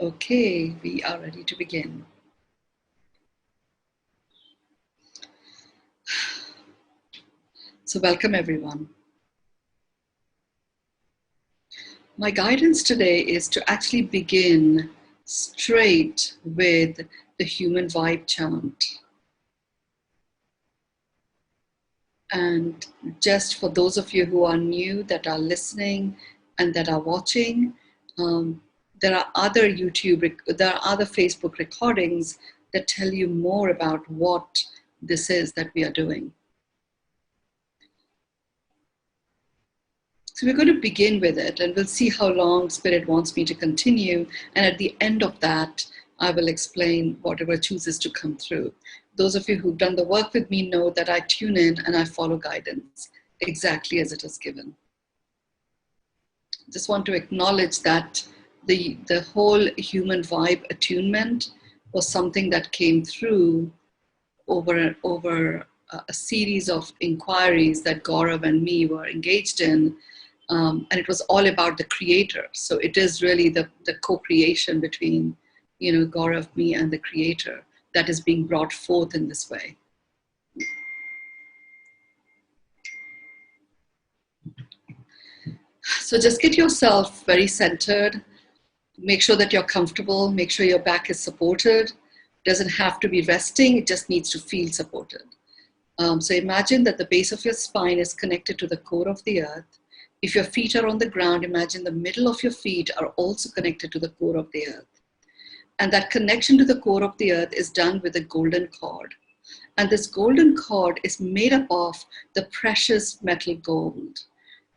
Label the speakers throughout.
Speaker 1: Okay, we are ready to begin. So welcome everyone. My guidance today is to actually begin straight with the human vibe chant. And just for those of you who are new, that are listening and that are watching, there are other Facebook recordings that tell you more about what this is that we are doing. So we're going to begin with it, and we'll see how long Spirit wants me to continue. And at the end of that, I will explain whatever chooses to come through. Those of you who've done the work with me know that I tune in and I follow guidance exactly as it is given. Just want to acknowledge that the whole human vibe attunement was something that came through over a series of inquiries that Gaurav and me were engaged in. And it was all about the creator. So it is really the co-creation between, Gaurav, me, and the creator that is being brought forth in this way. So just get yourself very centered. Make sure that you're comfortable. Make sure your back is supported. It doesn't have to be resting. It just needs to feel supported. So imagine that the base of your spine is connected to the core of the earth. If your feet are on the ground, imagine the middle of your feet are also connected to the core of the earth. And that connection to the core of the earth is done with a golden cord. And this golden cord is made up of the precious metal gold.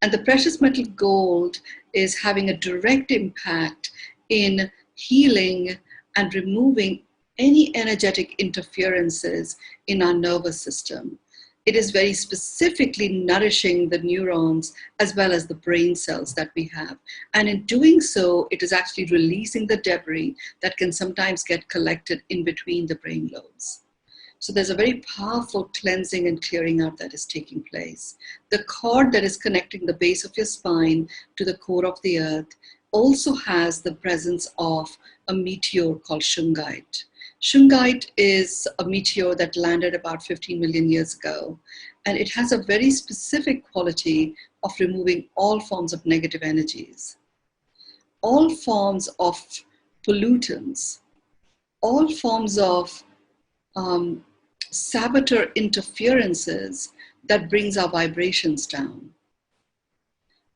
Speaker 1: And the precious metal gold is having a direct impact in healing and removing any energetic interferences in our nervous system. It is very specifically nourishing the neurons as well as the brain cells that we have. And in doing so, it is actually releasing the debris that can sometimes get collected in between the brain lobes. So there's a very powerful cleansing and clearing out that is taking place. The cord that is connecting the base of your spine to the core of the earth also has the presence of a meteor called Shungite. Shungite is a meteor that landed about 15 million years ago, and it has a very specific quality of removing all forms of negative energies, all forms of pollutants, all forms of saboteur interferences that brings our vibrations down.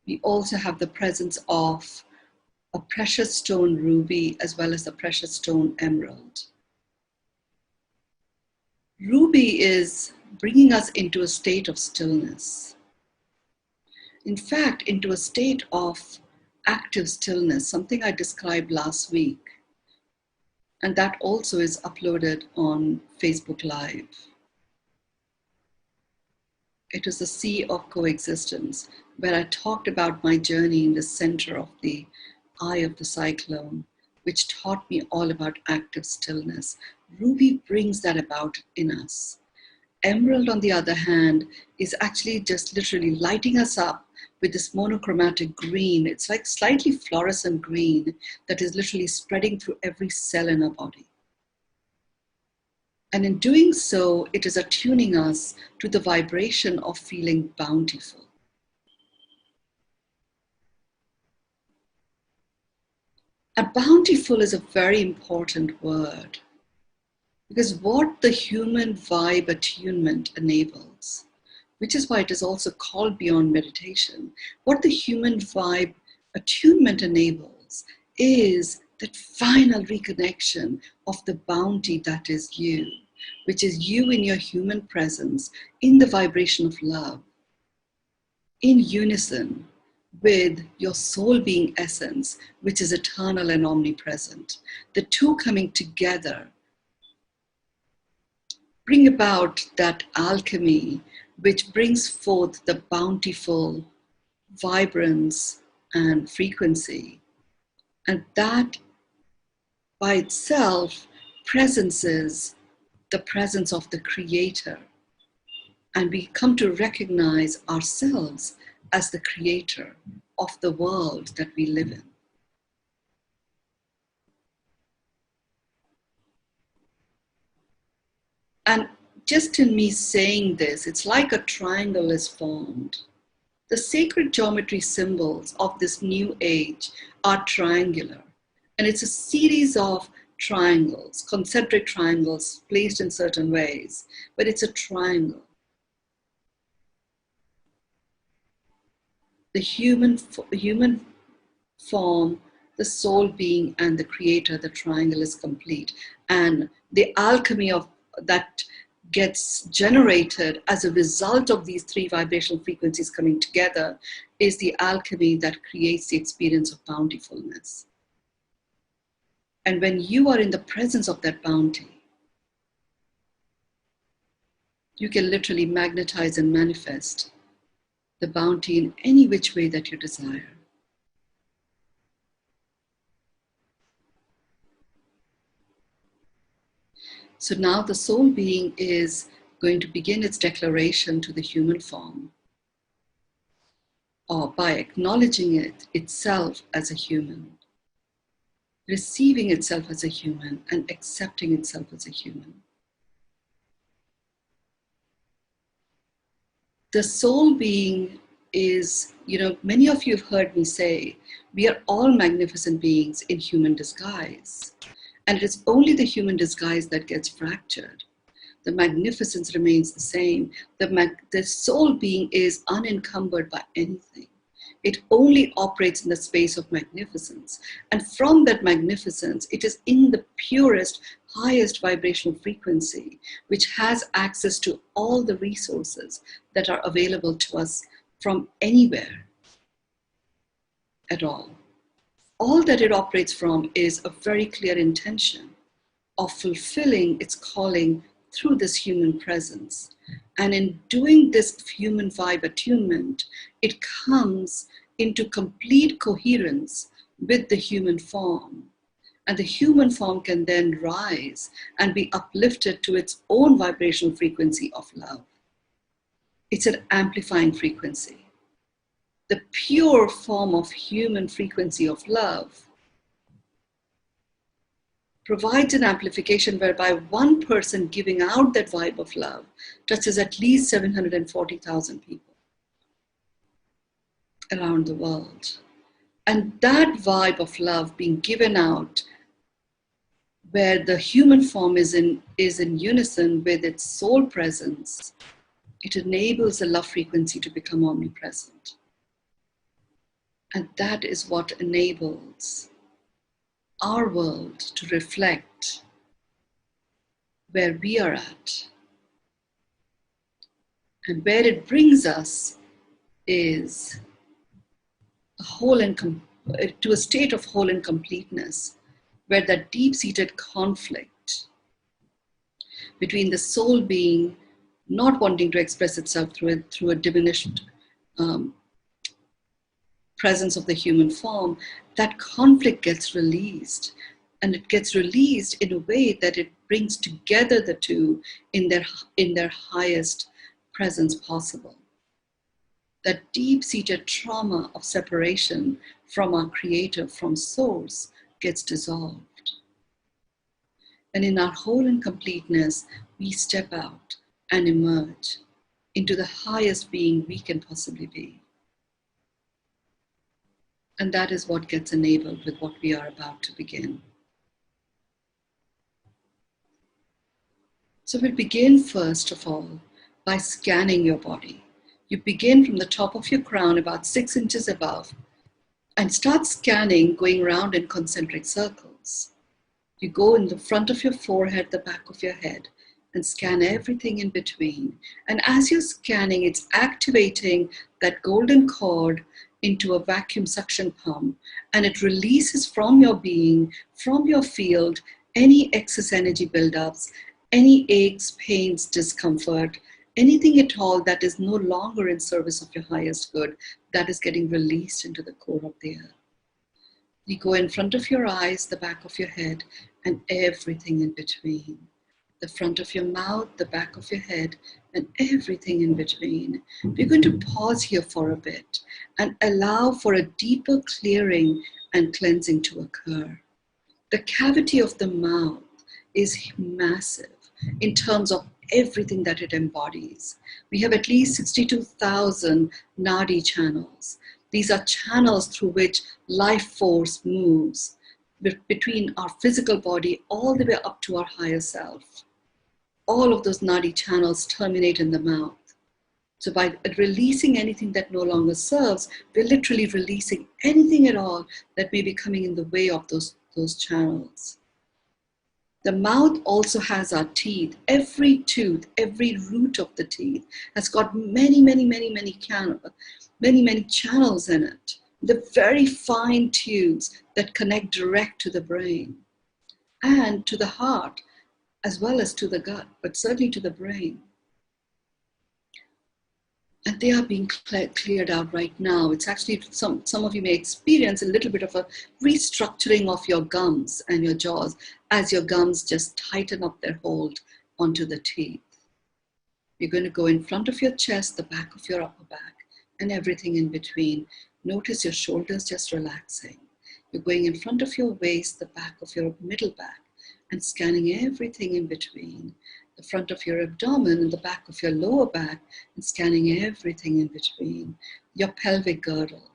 Speaker 1: We also have the presence of a precious stone ruby as well as the precious stone emerald. Ruby is bringing us into a state of stillness. In fact, into a state of active stillness, something I described last week. And that also is uploaded on Facebook Live. It was a sea of coexistence, where I talked about my journey in the center of the eye of the cyclone, which taught me all about active stillness. Ruby brings that about in us. Emerald, on the other hand, is actually just literally lighting us up with this monochromatic green. It's like slightly fluorescent green that is literally spreading through every cell in our body. And in doing so, it is attuning us to the vibration of feeling bountiful. And bountiful is a very important word, because what the human vibe attunement enables, which is why it is also called beyond meditation, what the human vibe attunement enables is that final reconnection of the bounty that is you, which is you in your human presence, in the vibration of love, in unison with your soul being essence, which is eternal and omnipresent. The two coming together bring about that alchemy which brings forth the bountiful vibrance and frequency. And that by itself presences the presence of the creator. And we come to recognize ourselves as the creator of the world that we live in. And just in me saying this, it's like a triangle is formed. The sacred geometry symbols of this new age are triangular. And it's a series of triangles, concentric triangles placed in certain ways, but it's a triangle. The human form, the soul being, and the creator, the triangle is complete. And the alchemy of that gets generated as a result of these three vibrational frequencies coming together is the alchemy that creates the experience of bountifulness. And when you are in the presence of that bounty, you can literally magnetize and manifest the bounty in any which way that you desire. So now the soul being is going to begin its declaration to the human form, or by acknowledging it itself as a human, receiving itself as a human, and accepting itself as a human. The soul being is, many of you have heard me say, we are all magnificent beings in human disguise. And it is only the human disguise that gets fractured. The magnificence remains the same. The soul being is unencumbered by anything. It only operates in the space of magnificence. And from that magnificence, it is in the purest, highest vibrational frequency, which has access to all the resources that are available to us from anywhere at all. All that it operates from is a very clear intention of fulfilling its calling through this human presence. And in doing this human vibe attunement, it comes into complete coherence with the human form. And the human form can then rise and be uplifted to its own vibrational frequency of love. It's an amplifying frequency. The pure form of human frequency of love provides an amplification whereby one person giving out that vibe of love touches at least 740,000 people around the world. And that vibe of love being given out, where the human form is in unison with its soul presence, it enables the love frequency to become omnipresent. And that is what enables our world to reflect where we are at. And where it brings us is to a state of whole and completeness, where that deep-seated conflict between the soul being not wanting to express itself through a diminished presence of the human form, that conflict gets released. And it gets released in a way that it brings together the two in their highest presence possible. That deep-seated trauma of separation from our creator, from source, gets dissolved. And in our whole and completeness, we step out and emerge into the highest being we can possibly be. And that is what gets enabled with what we are about to begin. So we'll begin first of all by scanning your body. You begin from the top of your crown about 6 inches above and start scanning, going around in concentric circles. You go in the front of your forehead, the back of your head, and scan everything in between. And as you're scanning, it's activating that golden cord into a vacuum suction pump, and it releases from your being, from your field, any excess energy buildups, any aches, pains, discomfort, anything at all that is no longer in service of your highest good, that is getting released into the core of the earth. You go in front of your eyes, the back of your head, and everything in between. The front of your mouth, the back of your head, and everything in between. We're going to pause here for a bit and allow for a deeper clearing and cleansing to occur. The cavity of the mouth is massive in terms of everything that it embodies. We have at least 62,000 nadi channels. These are channels through which life force moves between our physical body all the way up to our higher self. All of those nadi channels terminate in the mouth. So by releasing anything that no longer serves, we're literally releasing anything at all that may be coming in the way of those channels. The mouth also has our teeth. Every tooth, every root of the teeth has got many channels in it. The very fine tubes that connect direct to the brain and to the heart, as well as to the gut, but certainly to the brain. And they are being cleared out right now. It's actually, some of you may experience a little bit of a restructuring of your gums and your jaws as your gums just tighten up their hold onto the teeth. You're going to go in front of your chest, the back of your upper back, and everything in between. Notice your shoulders just relaxing. You're going in front of your waist, the back of your middle back, and scanning everything in between. The front of your abdomen and the back of your lower back, and scanning everything in between. Your pelvic girdle,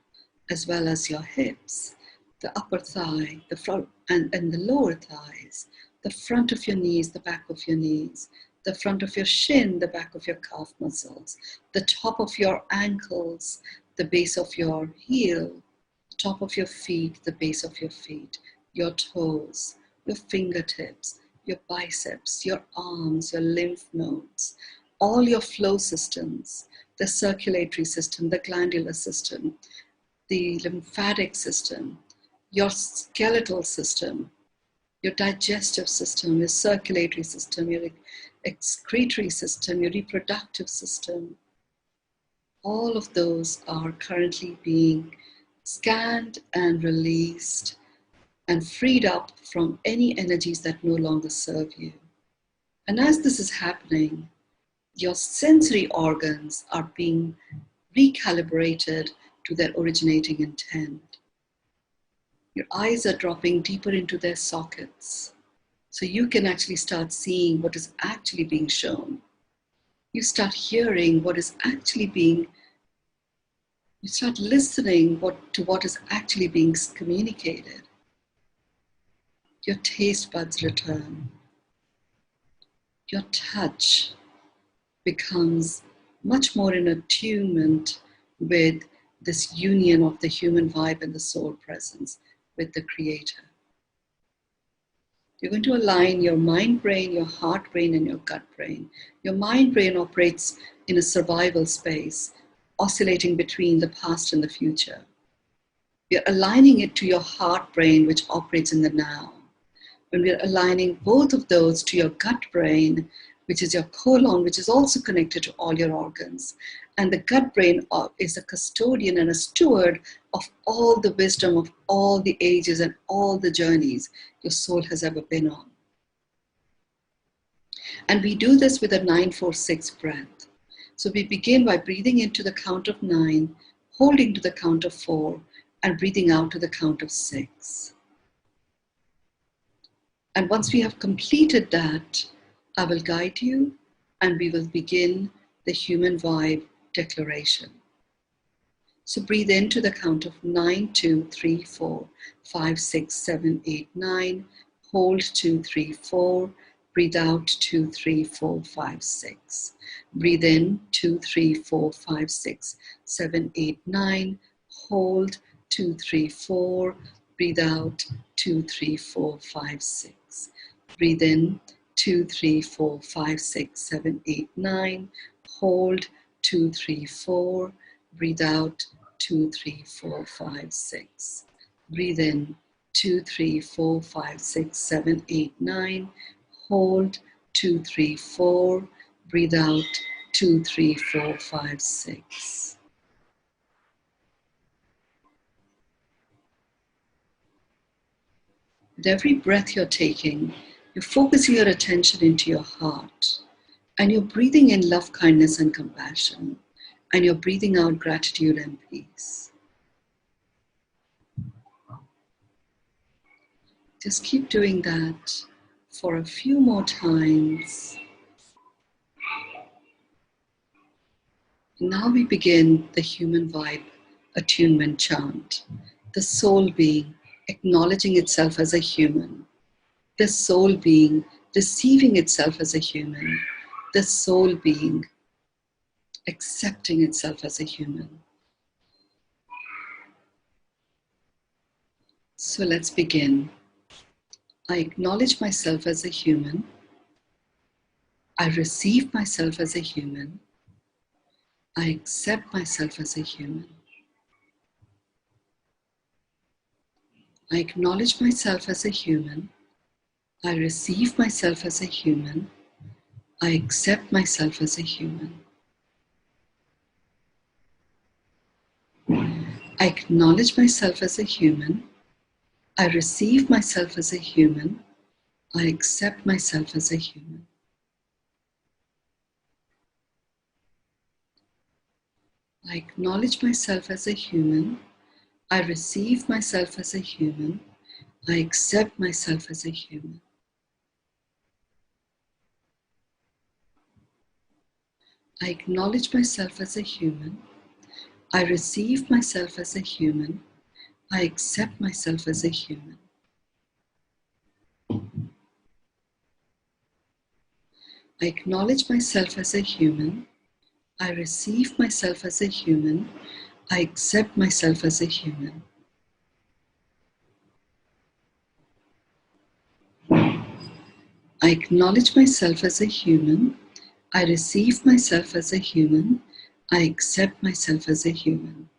Speaker 1: as well as your hips, the upper thigh, the front and the lower thighs, the front of your knees, the back of your knees, the front of your shin, the back of your calf muscles, the top of your ankles, the base of your heel, the top of your feet, the base of your feet, your toes, your fingertips, your biceps, your arms, your lymph nodes, all your flow systems, the circulatory system, the glandular system, the lymphatic system, your skeletal system, your digestive system, your circulatory system, your excretory system, your reproductive system. All of those are currently being scanned and released and freed up from any energies that no longer serve you. And as this is happening, your sensory organs are being recalibrated to their originating intent. Your eyes are dropping deeper into their sockets, so you can actually start seeing what is actually being shown. You start hearing what is actually being, you start listening to what is actually being communicated. Your taste buds return. Your touch becomes much more in attunement with this union of the human vibe and the soul presence with the Creator. You're going to align your mind brain, your heart brain, and your gut brain. Your mind brain operates in a survival space, oscillating between the past and the future. You're aligning it to your heart brain, which operates in the now. When we're aligning both of those to your gut brain, which is your colon, which is also connected to all your organs. And the gut brain is a custodian and a steward of all the wisdom of all the ages and all the journeys your soul has ever been on. And we do this with a 9-4-6 breath. So we begin by breathing into the count of 9, holding to the count of 4, and breathing out to the count of 6. And once we have completed that, I will guide you and we will begin the human vibe declaration. So breathe into the count of 9, 2, 3, 4, 5, 6, 7, 8, 9. Hold 2, 3, 4. Breathe out 2, 3, 4, 5, 6. Breathe in 2, 3, 4, 5, 6, 7, 8, 9. Hold 2, 3, 4. Breathe out 2, 3, 4, 5, 6. Breathe in 2, 3, 4, 5, 6, 7, 8, 9. Hold 2, 3, 4. Breathe out 2, 3, 4, 5, 6. Breathe in 2, 3, 4, 5, 6, 7, 8, 9. Hold 2, 3, 4. Breathe out 2, 3, 4, 5, 6. With every breath you're taking, you're focusing your attention into your heart. And you're breathing in love, kindness, and compassion. And you're breathing out gratitude and peace. Just keep doing that for a few more times. Now we begin the human vibe attunement chant. The soul being acknowledging itself as a human. The soul being receiving itself as a human. The soul being accepting itself as a human. So let's begin. I acknowledge myself as a human. I receive myself as a human. I accept myself as a human. I acknowledge myself as a human. I receive myself as a human. I accept myself as a human. I acknowledge myself as a human. I receive myself as a human. I accept myself as a human. I acknowledge myself as a human. I receive myself as a human. I accept myself as a human. I acknowledge myself as a human. I receive myself as a human. I accept myself as a human. I acknowledge myself as a human. I receive myself as a human. I accept myself as a human. I acknowledge myself as a human. I receive myself as a human. I accept myself as a human.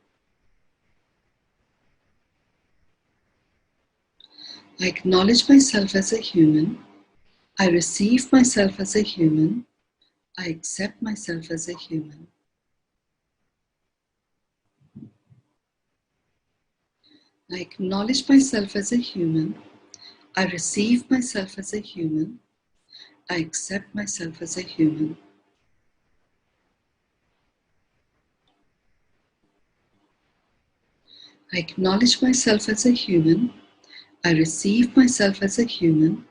Speaker 1: I acknowledge myself as a human. I receive myself as a human. I accept myself as a human. I acknowledge myself as a human. I receive myself as a human. I accept myself as a human. I acknowledge myself as a human. I receive myself as a human.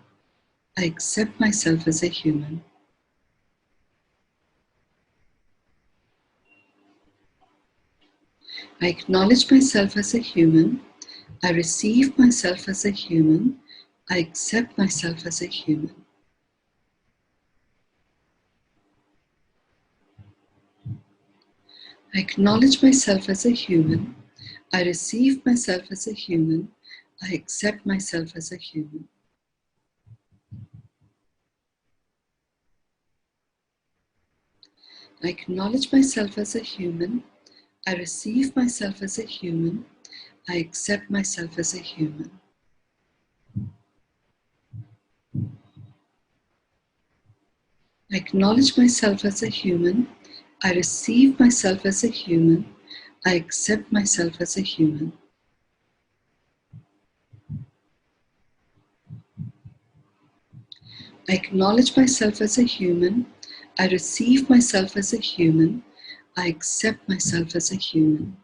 Speaker 1: I accept myself as a human. I acknowledge myself as a human. I receive myself as a human. I accept myself as a human. I acknowledge myself as a human. I receive myself as a human. I accept myself as a human. I acknowledge myself as a human. I receive myself as a human. I accept myself as a human. I acknowledge myself as a human. I receive myself as a human. I accept myself as a human. I acknowledge myself as a human. I receive myself as a human. I accept myself as a human.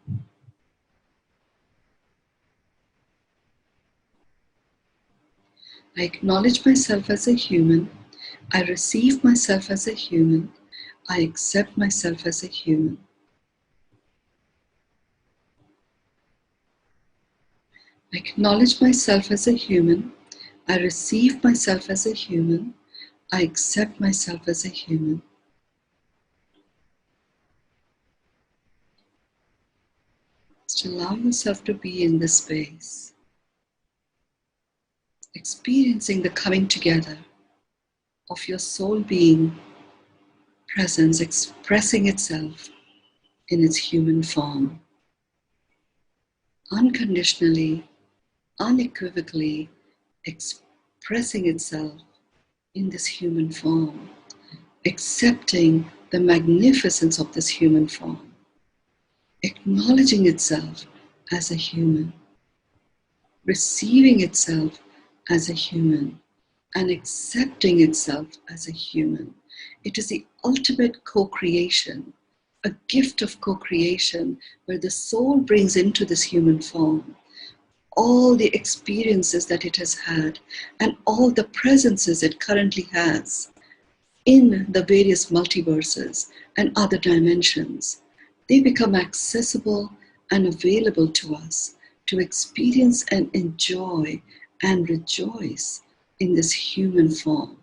Speaker 1: I acknowledge myself as a human. I receive myself as a human. I accept myself as a human. I acknowledge myself as a human. I receive myself as a human. I accept myself as a human. Just allow yourself to be in this space, experiencing the coming together of your soul being presence expressing itself in its human form, unconditionally, unequivocally expressing itself in this human form, accepting the magnificence of this human form, acknowledging itself as a human, receiving itself as a human, and accepting itself as a human. It is the ultimate co-creation, a gift of co-creation where the soul brings into this human form all the experiences that it has had and all the presences it currently has in the various multiverses and other dimensions. They become accessible and available to us to experience and enjoy and rejoice in this human form.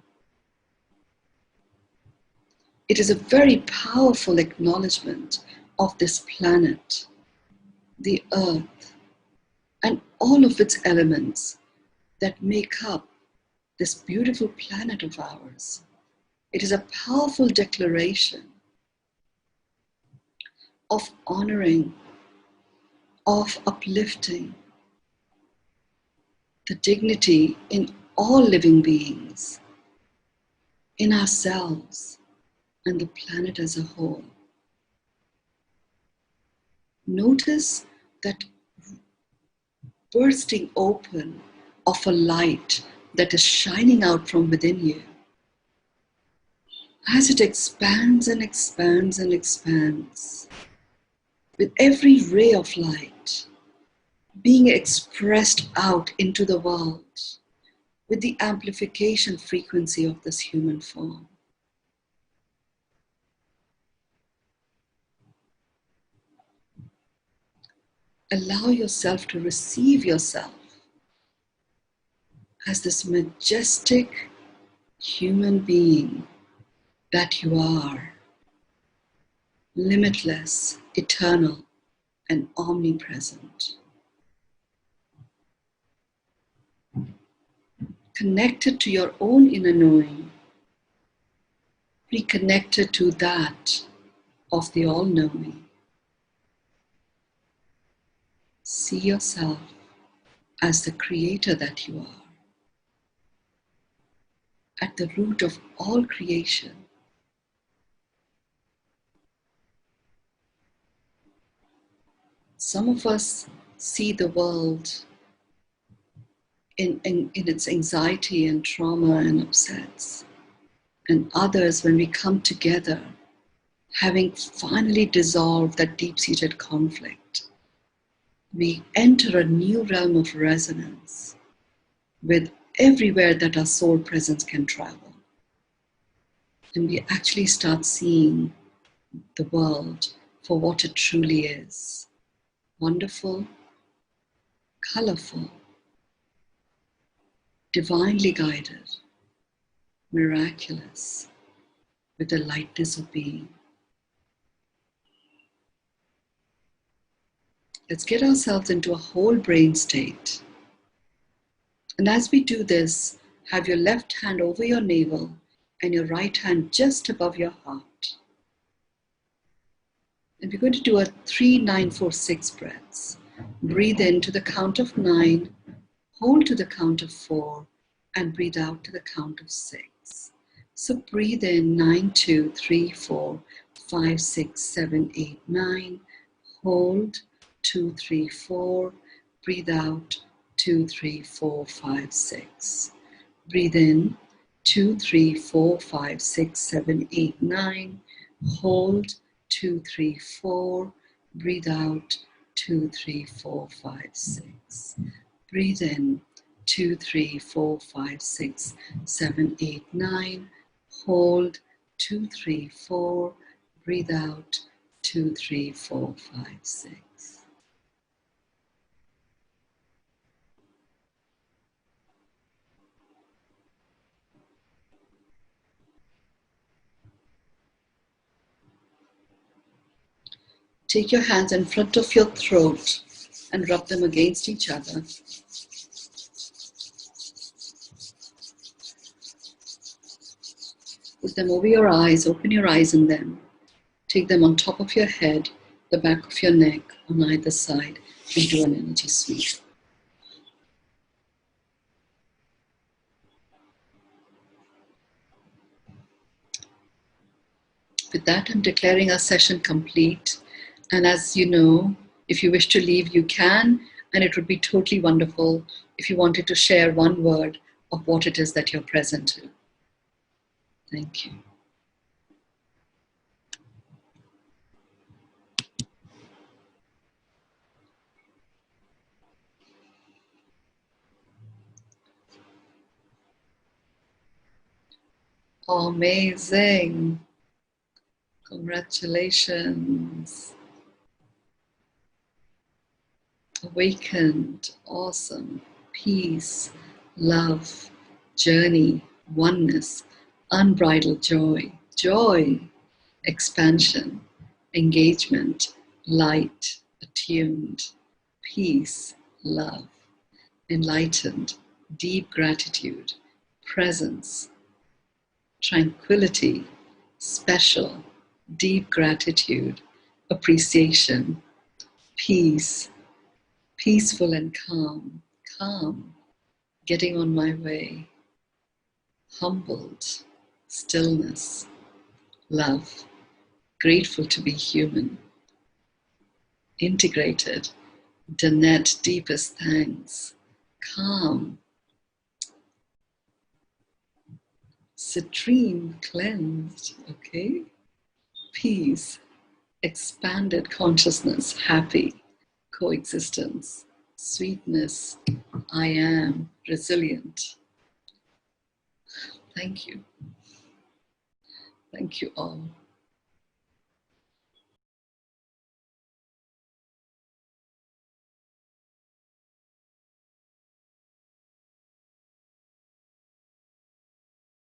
Speaker 1: It is a very powerful acknowledgement of this planet, the earth, and all of its elements that make up this beautiful planet of ours. It is a powerful declaration of honoring, of uplifting the dignity in all living beings, in ourselves, and the planet as a whole. Notice that bursting open of a light that is shining out from within you. As it expands and expands and expands, with every ray of light being expressed out into the world with the amplification frequency of this human form. Allow yourself to receive yourself as this majestic human being that you are, limitless, eternal, and omnipresent. Connected to your own inner knowing, reconnected to that of the all-knowing. See yourself as the creator that you are, at the root of all creation. Some of us see the world in its anxiety and trauma and upsets. And others, when we come together, having finally dissolved that deep-seated conflict, we enter a new realm of resonance with everywhere that our soul presence can travel. And we actually start seeing the world for what it truly is. Wonderful, colorful, divinely guided, miraculous, with the lightness of being. Let's get ourselves into a whole brain state. And as we do this, have your left hand over your navel and your right hand just above your heart. And we're going to do a 3-9-4-6 breaths. Breathe in to the count of 9, hold to the count of 4, and breathe out to the count of 6. So breathe in 9, 2, 3, 4, 5, 6, 7, 8, 9. Hold 2, 3, 4. Breathe out 2, 3, 4, 5, 6. Breathe in 2, 3, 4, 5, 6, 7, 8, 9. Hold 2, 3, 4. Breathe out 2, 3, 4, 5, 6. Breathe in 2, 3, 4, 5, 6, 7, 8, 9. Hold 2, 3, 4. Breathe out 2, 3, 4, 5, 6. Take your hands in front of your throat and rub them against each other. Put them over your eyes, open your eyes in them. Take them on top of your head, the back of your neck, on either side, and do an energy sweep. With that, I'm declaring our session complete. And as you know, if you wish to leave, you can, and it would be totally wonderful if you wanted to share one word of what it is that you're present to. Thank you. Amazing. Congratulations. awakened, awesome, peace, love, journey, oneness, unbridled joy, joy, expansion, engagement, light, attuned, peace, love, enlightened, deep gratitude, presence, tranquility, special, deep gratitude, appreciation, peace, peaceful and calm, calm, getting on my way, humbled, stillness, love, grateful to be human, integrated, Danette, deepest thanks, calm, citrine, cleansed, okay, peace, expanded consciousness, happy, coexistence, sweetness, I am, resilient. Thank you. Thank you all.